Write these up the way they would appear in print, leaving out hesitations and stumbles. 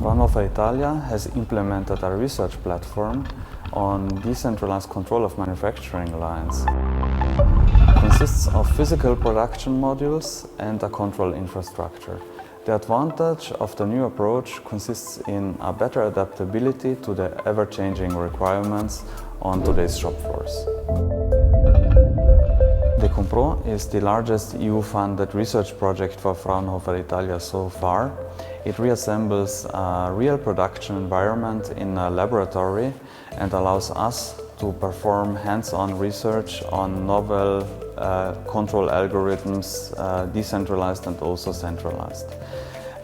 Fraunhofer Italia has implemented a research platform on decentralized control of manufacturing lines. It consists of physical production modules and a control infrastructure. The advantage of the new approach consists in a better adaptability to the ever-changing requirements on today's shop floors. DeConPro is the largest EU-funded research project for Fraunhofer Italia so far. It reassembles a real production environment in a laboratory and allows us to perform hands-on research on novel control algorithms, decentralized and also centralized.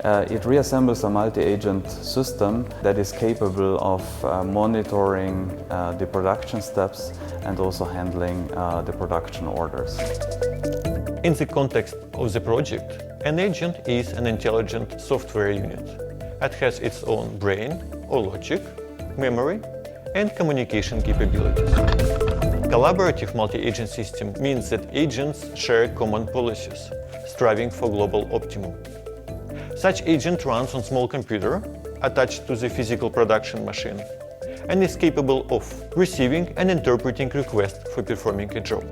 It reassembles a multi-agent system that is capable of monitoring the production steps and also handling the production orders. In the context of the project, an agent is an intelligent software unit. It has its own brain or logic, memory, and communication capabilities. Collaborative multi-agent system means that agents share common policies, striving for global optimum. Such agent runs on small computer attached to the physical production machine and is capable of receiving and interpreting requests for performing a job,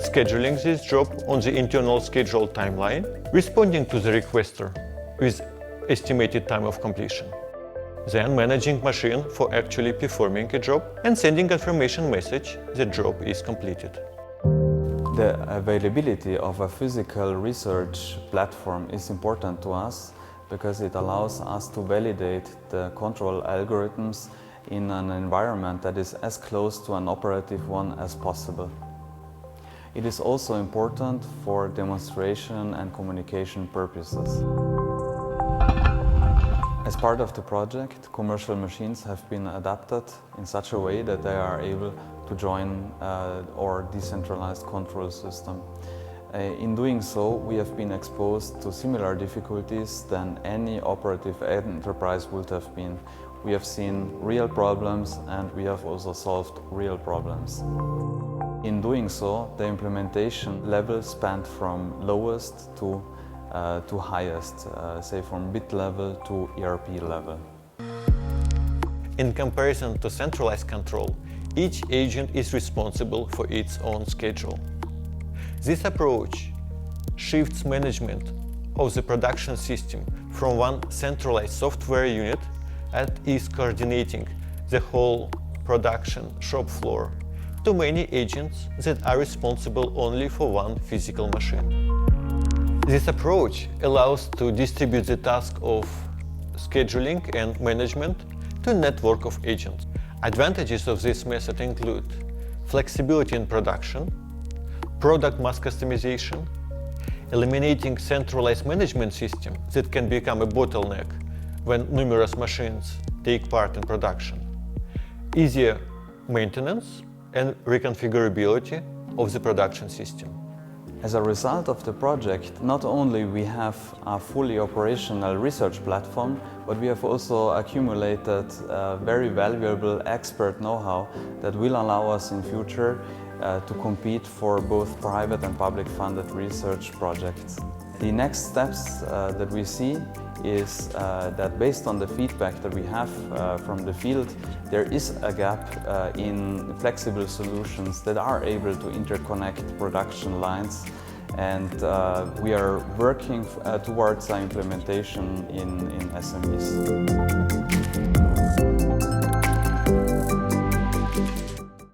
scheduling this job on the internal scheduled timeline, responding to the requester with estimated time of completion, then managing machine for actually performing a job and sending confirmation message the job is completed. The availability of a physical research platform is important to us because it allows us to validate the control algorithms in an environment that is as close to an operative one as possible. It is also important for demonstration and communication purposes. As part of the project, commercial machines have been adapted in such a way that they are able to join our decentralized control system. In doing so, we have been exposed to similar difficulties than any operative enterprise would have been. We have seen real problems and we have also solved real problems. In doing so, the implementation level spanned from lowest to highest, say from bit level to ERP level. In comparison to centralized control, each agent is responsible for its own schedule. This approach shifts management of the production system from one centralized software unit that is coordinating the whole production shop floor to many agents that are responsible only for one physical machine. This approach allows to distribute the task of scheduling and management to a network of agents. Advantages of this method include flexibility in production, product mass customization, eliminating centralized management system that can become a bottleneck when numerous machines take part in production, easier maintenance and reconfigurability of the production system. As a result of the project, not only we have a fully operational research platform, but we have also accumulated very valuable expert know-how that will allow us in future to compete for both private and public funded research projects. The next steps that we see is that based on the feedback that we have from the field, there is a gap in flexible solutions that are able to interconnect production lines, and we are working towards implementation in SMEs.